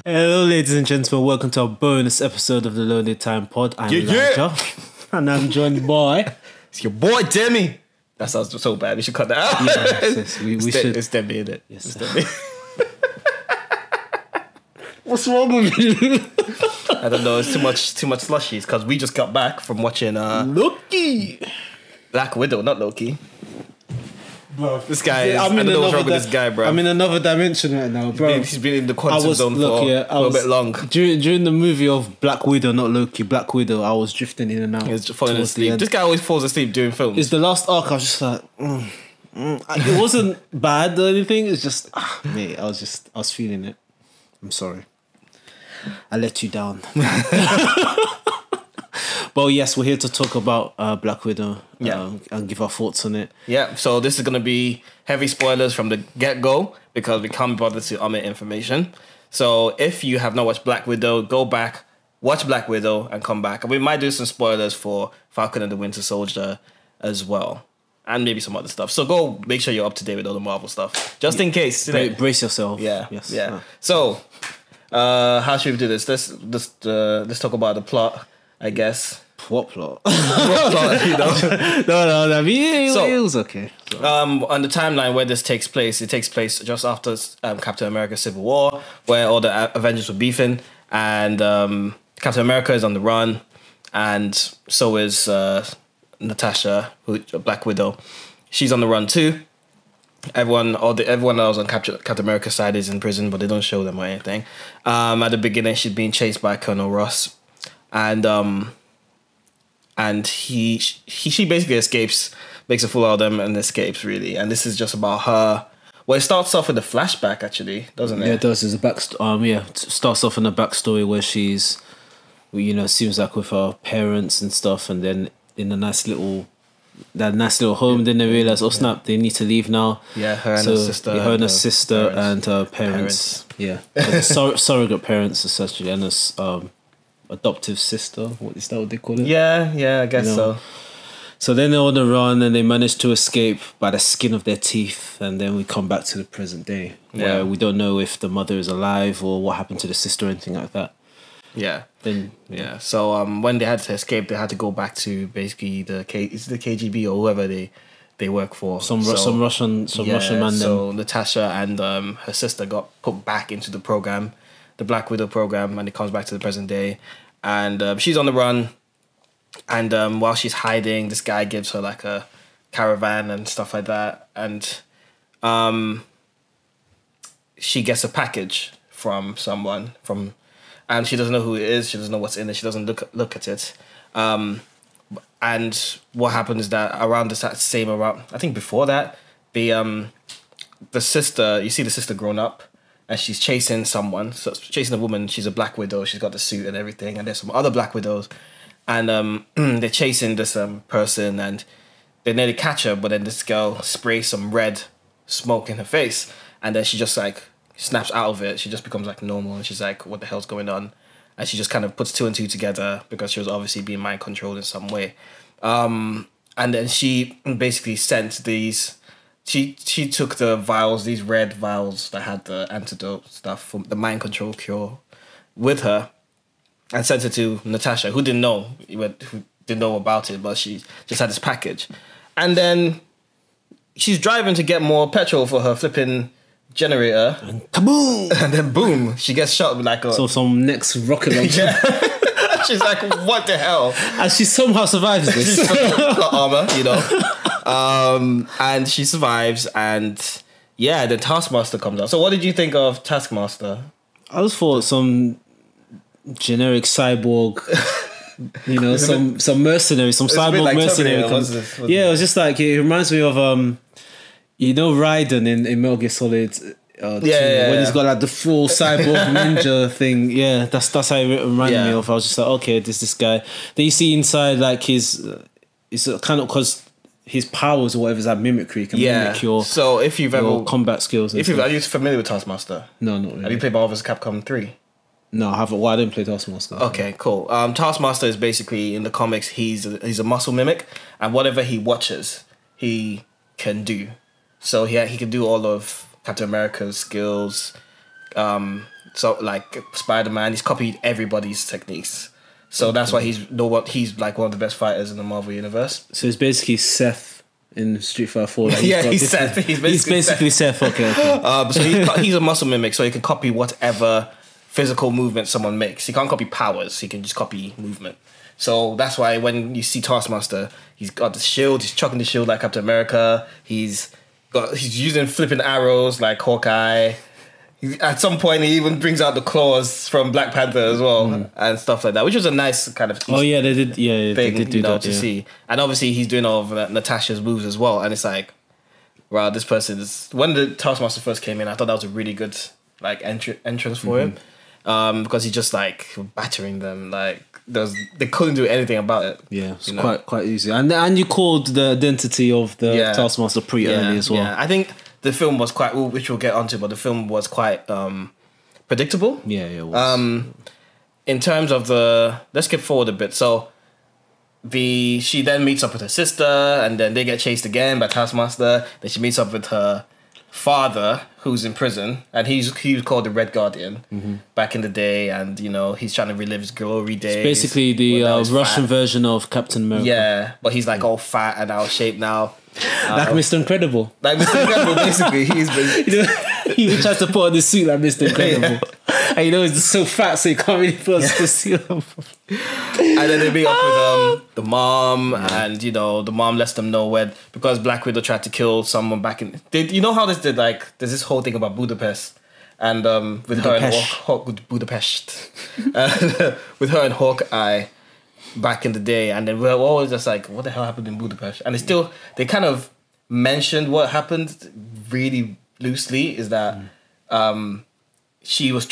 Hello, ladies and gentlemen. Welcome to a bonus episode of the Lonely Time Pod. I'm Elijah, and I'm joined by... It's your boy, Demi. That sounds so bad. We should cut that out. Yes, we should. It's Demi, isn't it? Yes, it's Demi. What's wrong with you? I don't know. It's too much slushies because we just got back from watching Loki. Black Widow, not Loki. Bro, This guy is, I don't know what's wrong with this guy, bro. I'm in another dimension right now, bro. He's been in the quantum zone for a bit long. During the movie of Black Widow, not Loki, Black Widow, I was drifting in and out. He was falling asleep. This guy always falls asleep during films. It's the last arc. I was just like, it wasn't bad or anything. It's just, mate, I was feeling it. I'm sorry. I let you down. But yes, we're here to talk about Black Widow and give our thoughts on it. Yeah, so this is going to be heavy spoilers from the get-go because we can't bother to omit information. So if you have not watched Black Widow, go back, watch Black Widow and come back. And we might do some spoilers for Falcon and the Winter Soldier as well. And maybe some other stuff. So go make sure you're up to date with all the Marvel stuff. Just in case. Brace yourself. Yeah, yes. yeah. So, how should we do this? Let's talk about the plot, I guess. What plot? What plot, you know? No. I mean, it was okay. On the timeline where this takes place, it takes place just after Captain America Civil War, where all the Avengers were beefing, and Captain America is on the run, and so is Natasha, Black Widow. She's on the run too. Everyone else on Captain America's side is in prison, but they don't show them or anything. At the beginning, she's being chased by Colonel Ross, and she basically escapes, makes a fool out of them, and escapes really. And this is just about her. Well, it starts off with a flashback, actually, doesn't it? Yeah, it does. There's a it starts off in a backstory where she's, seems like with her parents and stuff, and then in a nice little home. Then they realize, snap, they need to leave now. Yeah, her and her sister, and her parents. Yeah, surrogate parents essentially, and a adoptive sister. What is that? What they call it? Yeah, I guess so. So then they're on the run and they manage to escape by the skin of their teeth, and then we come back to the present day where we don't know if the mother is alive or what happened to the sister or anything like that. Yeah. Then So when they had to escape, they had to go back to basically the KGB or whoever they work for. Some Russian man. So Natasha and her sister got put back into the program, the Black Widow program, and it comes back to the present day, and she's on the run, and while she's hiding, this guy gives her like a caravan and stuff like that, and she gets a package from someone and she doesn't know who it is. She doesn't know what's in it. She doesn't look at it. And what happened is that I think before that, the sister, you see the sister grown up, and she's chasing someone. So chasing a woman. She's a Black Widow. She's got the suit and everything. And there's some other Black Widows, and they're chasing this person, and they nearly catch her. But then this girl sprays some red smoke in her face, and then she just like snaps out of it. She just becomes like normal, and she's like, what the hell's going on? And she just kind of puts two and two together because she was obviously being mind controlled in some way. And then she basically sent these, she took the vials, these red vials that had the antidote stuff from the mind control cure with her, and sent it to Natasha, who didn't know about it, but she just had this package. And then she's driving to get more petrol for her flipping generator, and kaboom, and then boom, she gets shot with like some next rocket launcher. Yeah. She's like, what the hell? And she somehow survives this. She's got armor, and she survives, and then Taskmaster comes out. So what did you think of Taskmaster? I just thought some generic cyborg, some mercenary, some cyborg like mercenary. It was just like, it reminds me of Raiden in Metal Gear Solid. When he's got like the full cyborg ninja thing. Yeah, that's how it reminded me of. I was just like, okay, this guy. Then you see inside like his, it's kind of because his powers or whatever is like mimicry. Can mimic your, so if you've ever combat skills. Are you familiar with Taskmaster? No, not really. Have you played Marvel vs. Capcom 3? No, I haven't. Well, I didn't play Taskmaster. Okay, cool. Taskmaster is basically, in the comics, he's a muscle mimic, and whatever he watches, he can do. So he can do all of Captain America's skills, So like Spider-Man, he's copied everybody's techniques. So that's why he's like one of the best fighters in the Marvel universe. So it's basically Seth in Street Fighter 4. Like he's Seth. He's basically Seth. Okay. So he's a muscle mimic, so he can copy whatever physical movement someone makes. He can't copy powers. He can just copy movement. So that's why when you see Taskmaster, he's got the shield. He's chucking the shield like Captain America. He's using flipping arrows like Hawkeye. At some point, he even brings out the claws from Black Panther as well and stuff like that, which was a nice kind of they did. Yeah, thing, they did do that to see. And obviously, he's doing all of Natasha's moves as well. And it's like, wow, this person is. When the Taskmaster first came in, I thought that was a really good like entrance for him, because he just like battering them. Like they couldn't do anything about it. Yeah, it's quite easy. And you called the identity of the Taskmaster pretty early as well. Yeah, I think the film was quite, which we'll get onto, but the film was quite predictable. Yeah, it was. In terms of let's skip forward a bit. So she then meets up with her sister, and then they get chased again by Taskmaster. Then she meets up with her father, who's in prison, and he was called the Red Guardian back in the day, and he's trying to relive his glory days. It's basically the Russian version of Captain America. Yeah, but he's like all fat and out of shape now. Like Mr. Incredible. Basically. He tries to put on the suit like Mr. Incredible. And he's just so fat, so he can't really put the suit on. And then they meet up with the mom, and the mom lets them know because Black Widow tried to kill someone back in. You know how there's this whole thing about Budapest, and with her and Budapest, with her and Hawkeye back in the day, and then we're always just like, what the hell happened in Budapest? And they kind of mentioned what happened really loosely, is that she was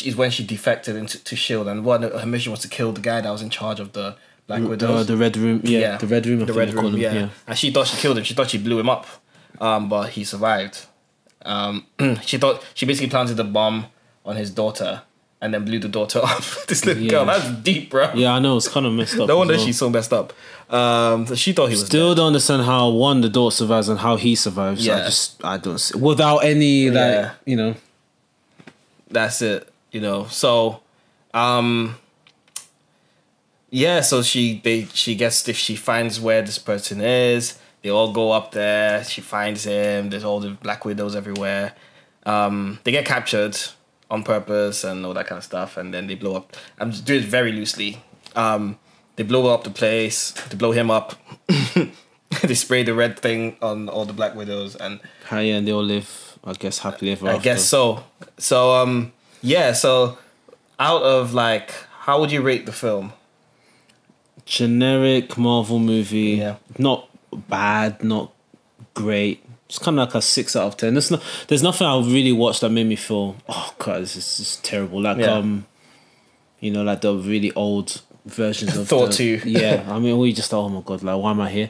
is when she defected to S.H.I.E.L.D. and one of her mission was to kill the guy that was in charge of the Black Widows. The Red Room, yeah. The Red Room, yeah. And she thought she killed him. She thought she blew him up, but he survived. She basically planted the bomb on his daughter and then blew the daughter up. This little girl, that's deep, bro. Yeah, I know, it's kind of messed up. No wonder she's so messed up. So she thought he was still dead. Don't understand how the daughter survives and how he survives. Yeah. I don't see, without any That's it, So, so she gets, if she finds where this person is, they all go up there. She finds him. There's all the Black Widows everywhere. They get captured on purpose and all that kind of stuff, and then they blow up. I'm just doing it very loosely. They blow up the place. They blow him up. They spray the red thing on all the Black Widows, and they all live, I guess, happily ever after. I guess so. So so out of how would you rate the film? Generic Marvel movie. Yeah. Not bad, not great. It's kind of like a 6 out of 10. There's nothing I really watched that made me feel, oh god, this is just terrible. Like like the really old versions of Thor 2. Yeah, I mean, we just thought, oh my god, like why am I here?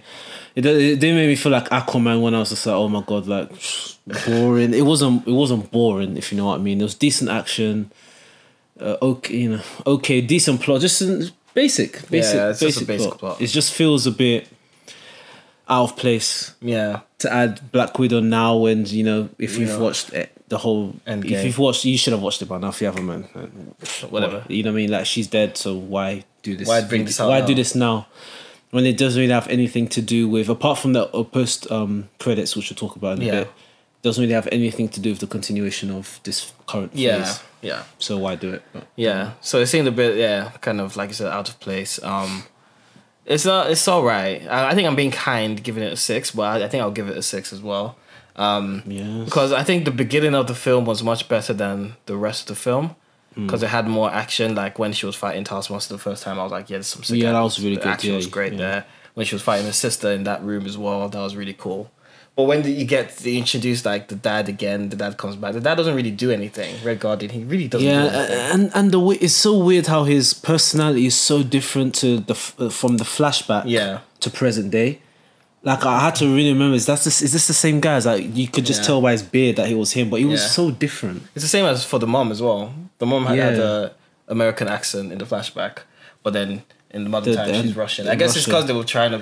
It didn't make me feel like Aquaman when I was just like, oh my god, like boring. It wasn't boring, if you know what I mean. It was decent action, okay, decent plot, just basic plot. It just feels a bit out of place. Yeah. To add Black Widow now, when if you've watched the whole Endgame. If you've watched, you should have watched it by now. If you haven't, man, whatever. You know what I mean? Like, she's dead, so why do this? Why bring this out? Why do this now? When it doesn't really have anything to do with, apart from the post credits, which we'll talk about in a bit, doesn't really have anything to do with the continuation of this current phase. Yeah. So why do it? But, yeah. So it seemed a bit, kind of like you said, out of place. It's all right. I think I'm being kind, giving it a 6, but I think I'll give it a 6 as well. Because I think the beginning of the film was much better than the rest of the film. Because it had more action. Like when she was fighting Taskmaster the first time, I was like, yeah, there's some sick that was really good. The action was great there. When she was fighting her sister in that room as well, that was really cool. But when you introduce like the dad again, the dad comes back. The dad doesn't really do anything. Red Guardian, he really doesn't. do anything. and the way it's so weird how his personality is so different to from the flashback to present day. Like I had to really remember, is this the same guy? Like you could just tell by his beard that he was him, but he was so different. It's the same as for the mom as well. The mom had a American accent in the flashback, but then in the modern time she's Russian. I guess it's because they were trying to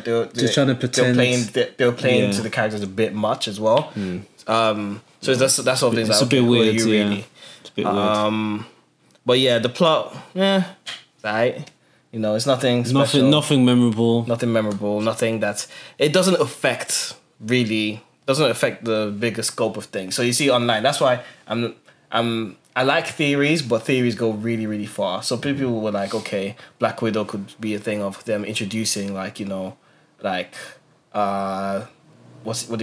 pretend. They were playing to the characters a bit much as well. So that's all things. It's a bit weird. It's a bit weird. But yeah, the plot, right. You know, it's nothing special. Nothing memorable. Nothing memorable. Nothing that it doesn't affect the bigger scope of things. So you see online. That's why I like theories, but theories go really, really far. So people were like, okay, Black Widow could be a thing of them introducing what do you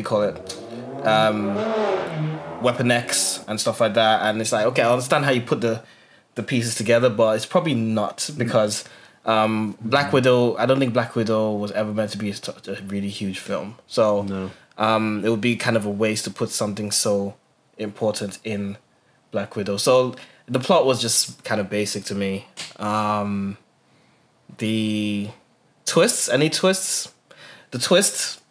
call it? Weapon X and stuff like that. And it's like, okay, I understand how you put the pieces together, but it's probably not because Black Widow, I don't think Black Widow was ever meant to be a really huge film. So No. It would be kind of a waste to put something so important in Black Widow. So the plot was just kind of basic to me. The twists, any twists? The twist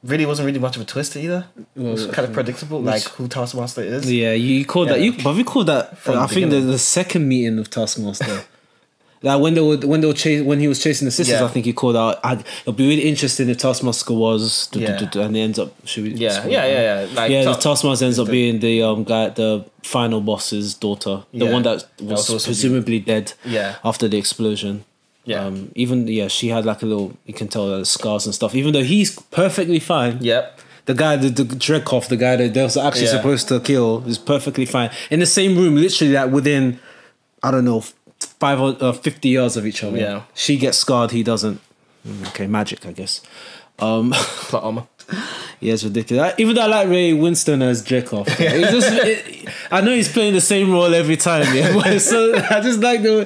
really wasn't really much of a twist either. It was kind of predictable, like who Taskmaster is. Yeah, you called that. But we called that. I think the second meeting of Taskmaster. Like when he was chasing the sisters, I think he called out. It'll be really interesting if Taskmaster was, and it ends up. Should we? The Taskmaster ends up being the guy, the final boss's daughter, the one that was presumably dead. After the explosion. Yeah. She had like a little. You can tell the scars and stuff. Even though he's perfectly fine. Yep. The guy, the Dreykov, the guy that they was actually supposed to kill, is perfectly fine in the same room. Literally, like within, I don't know, 50 yards of each other. Yeah. She gets scarred, he doesn't. Okay, magic, I guess. Plot armor. Yeah, it's ridiculous. Even though I like Ray Winston as Dreykov. I know he's playing the same role every time, but so I just like I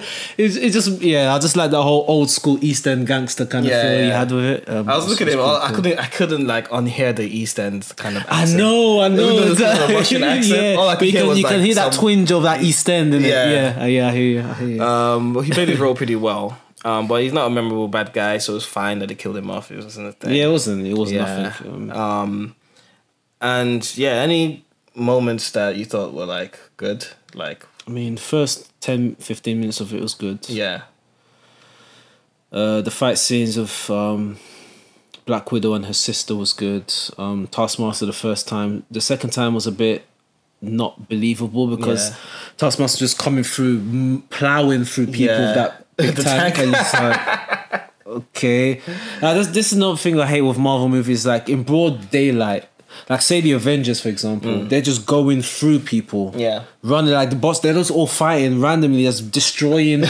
just like the whole old school East End gangster kind of feel he had with it. I was looking at him, cool. I couldn't like unhear the East End kind of accent. I know. It was Russian accent. All I could hear was you can hear that twinge of that East End in it. Yeah, I hear you. He played his role pretty well. But he's not a memorable bad guy, so it's fine that they killed him off. It wasn't a thing. Yeah, it wasn't nothing. And any moments that you thought were like good? Like, I mean, first 10-15 minutes of it was good. Yeah. The fight scenes of Black Widow and her sister was good. Taskmaster the first time. The second time was a bit not believable because Taskmaster just coming through, plowing through people with that big tank. And it's like, okay. This is another thing I hate with Marvel movies. Like in broad daylight, like say the Avengers, for example, they're just going through people. Yeah. Running like the boss, they're just all fighting randomly, just destroying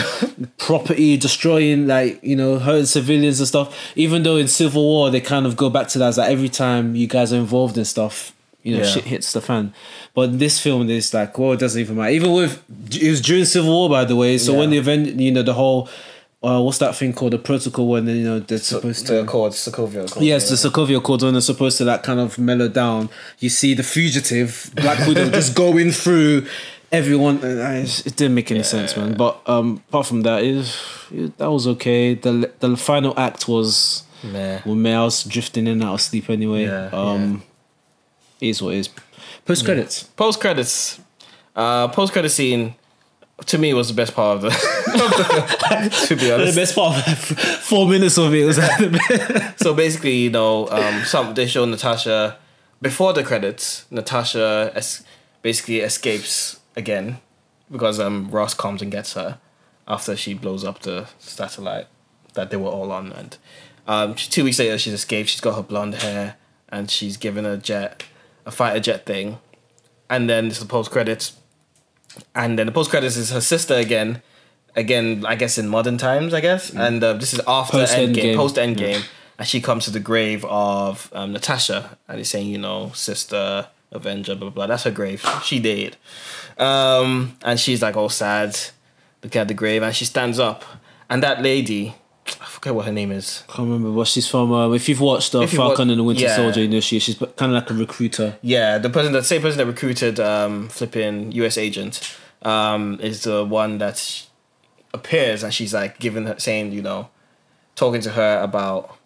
property, destroying hurting civilians and stuff. Even though in Civil War they kind of go back to that, it's like every time you guys are involved in stuff, shit hits the fan. But in this film, it's like, it doesn't even matter. Even with, it was during Civil War, by the way. So when the event, the whole, what's that thing called? The protocol when, they're supposed to... The Accords, Sokovia Accords. Yes, the Sokovia Accords, when they're supposed to like kind of mellow down. You see the fugitive, Black Widow, just going through everyone. It didn't make any sense, man. But apart from that, that was okay. The final act was... Meh. I was drifting in and out of sleep anyway. It is what it is. Post credits. Post credits scene to me was the best part of the to be honest. The best part of 4 minutes of it was So basically, they show Natasha before the credits. Natasha basically escapes again because Ross comes and gets her after she blows up the satellite that they were all on, and 2 weeks later she's escaped. She's got her blonde hair and she's given a fighter jet thing, and then it's the post credits, and then the post credits is her sister again, I guess in modern times, and this is after post Endgame, and she comes to the grave of Natasha, and he's saying, sister Avenger, blah blah blah. That's her grave. She died, and she's like all sad, looking at the grave, and she stands up, and that lady, I forget what her name is. I can't remember, but she's from. If you've watched Falcon and the Winter Soldier, she's kind of like a recruiter. Yeah, the same person that recruited flipping US agent, is the one that appears, and she's like saying, talking to her about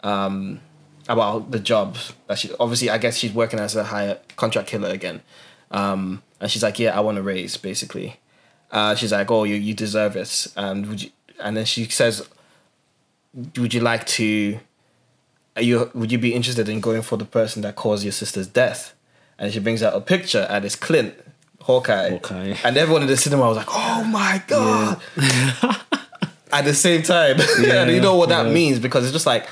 the job that she obviously, I guess she's working as a higher contract killer again, and she's like, I want a raise basically. She's like, oh, you deserve it, and then she says, would you be interested in going for the person that caused your sister's death? And she brings out a picture, and it's Clint Hawkeye. And everyone in the cinema was like, "Oh my god!" Yeah. At the same time, and you know what that means, because it's just like,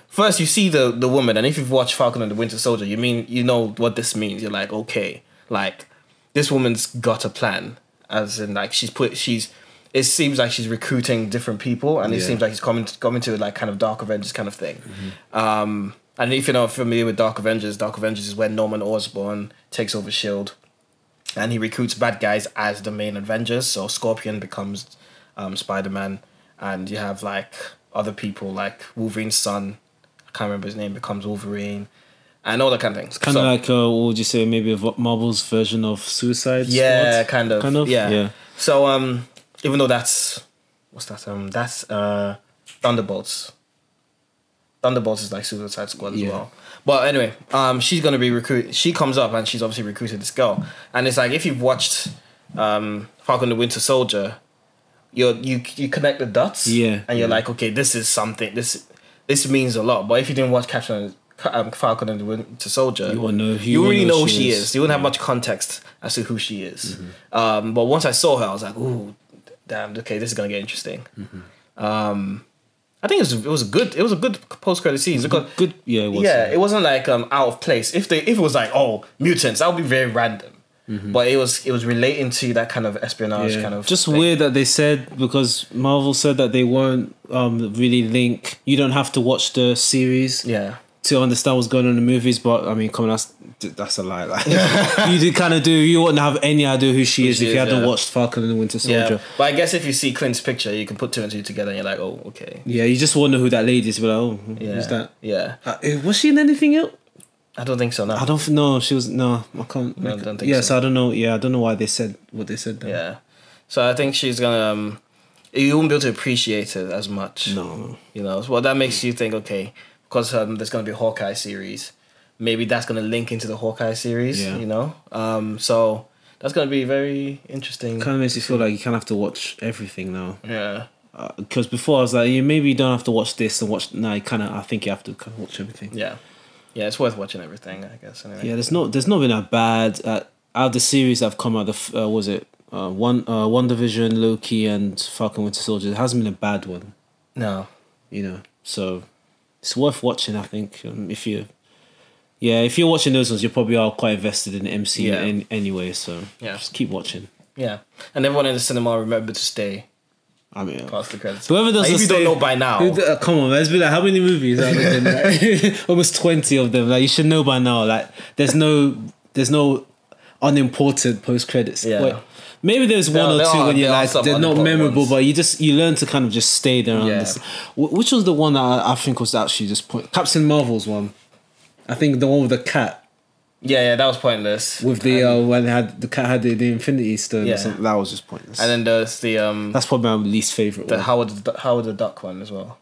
first you see the woman, and if you've watched Falcon and the Winter Soldier, you know what this means. You're like, okay, like this woman's got a plan, as in like it seems like she's recruiting different people, and it seems like she's coming to like kind of Dark Avengers kind of thing. Mm-hmm. And if you're not familiar with Dark Avengers is when Norman Osborn takes over S.H.I.E.L.D. and he recruits bad guys as the main Avengers. So Scorpion becomes Spider-Man, and you have like other people like Wolverine's son, I can't remember his name, becomes Wolverine, and all that kind of thing. It's kind of like, what would you say, maybe Marvel's version of Suicide Squad? Yeah, kind of. Yeah. So even though that's Thunderbolts. Thunderbolts is like Suicide Squad as well. But anyway, she's going to be recruited. She comes up and she's obviously recruited this girl. And it's like, if you've watched Falcon the Winter Soldier, you connect the dots. Yeah. And you're like, okay, this is something. This means a lot. But if you didn't watch Falcon and the Winter Soldier, you really know who she is. You wouldn't have much context as to who she is. Mm-hmm. But once I saw her, I was like, ooh, damn, okay, this is going to get interesting. Mm-hmm. I think it was a good post-credit scene. It was. Yeah, it wasn't like out of place. If it was like, oh, mutants, that would be very random. Mm-hmm. But it was relating to that kind of espionage kind of just thing. Weird that they said, because Marvel said that they won't really link. You don't have to watch the series. Yeah. To understand what's going on in the movies, but I mean, come on, that's a lie. Like, you wouldn't have any idea who she is if you hadn't watched Falcon and the Winter Soldier. Yeah. But I guess if you see Clint's picture, you can put two and two together, and you're like, oh, okay. Yeah, you just wonder who that lady is. But like, oh, who's that? Yeah. Was she in anything else? I don't think so. No. I don't know. She was no. I can't. No, I don't think so. So I don't know. Yeah, I don't know why they said what they said. Then. Yeah. So I think she's gonna. You won't be able to appreciate it as much. No. Well, that makes you think, okay. Because there's going to be a Hawkeye series. Maybe that's going to link into the Hawkeye series, So that's going to be very interesting. Kind of makes you feel like you kind of have to watch everything now. Yeah. Because before I was like, maybe you don't have to watch this and watch... Now I think you have to kind of watch everything. Yeah. Yeah, it's worth watching everything, I guess. Anyway. Yeah, there's not been a bad... out of the series that have come out, WandaVision, Loki and Falcon Winter Soldier, it hasn't been a bad one. No. So... It's worth watching, I think. If you're watching those ones, you probably are quite invested in the MCU anyway. So just keep watching. Yeah, and everyone in the cinema, remember to stay. I mean, past the credits. Whoever doesn't if you don't know by now, come on, let's be like, how many movies? Are there been, like, almost 20 of them. Like, you should know by now. Like, there's no unimportant post credits. Yeah. Wait, maybe there's one or two when you're like, they're not memorable, but you learn to kind of just stay there. Which was the one that I think was actually just Captain Marvel's one. I think the one with the cat. Yeah, that was pointless. With the when the cat had the Infinity Stone or something, that was just pointless. And then there's the that's probably my least favorite. The Howard the Duck one as well.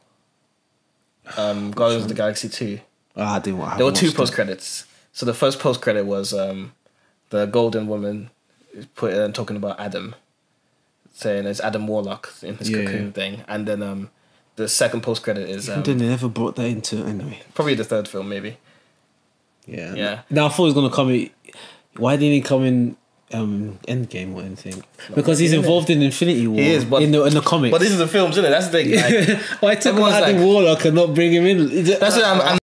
Guardians of the Galaxy 2. I didn't want. There were two post credits. So the first post credit was the Golden Woman. Talking about Adam, saying it's Adam Warlock in his cocoon thing, and then the second post credit is. They never brought that into anyway. Probably the third film, maybe. Yeah. Now I thought he was gonna come in. Why didn't he come in Endgame or anything? Because he's involved in Infinity War. He is, but in the comics. But this is the films, isn't it? That's the thing. Like, why took Adam Warlock and not bring him in? That's what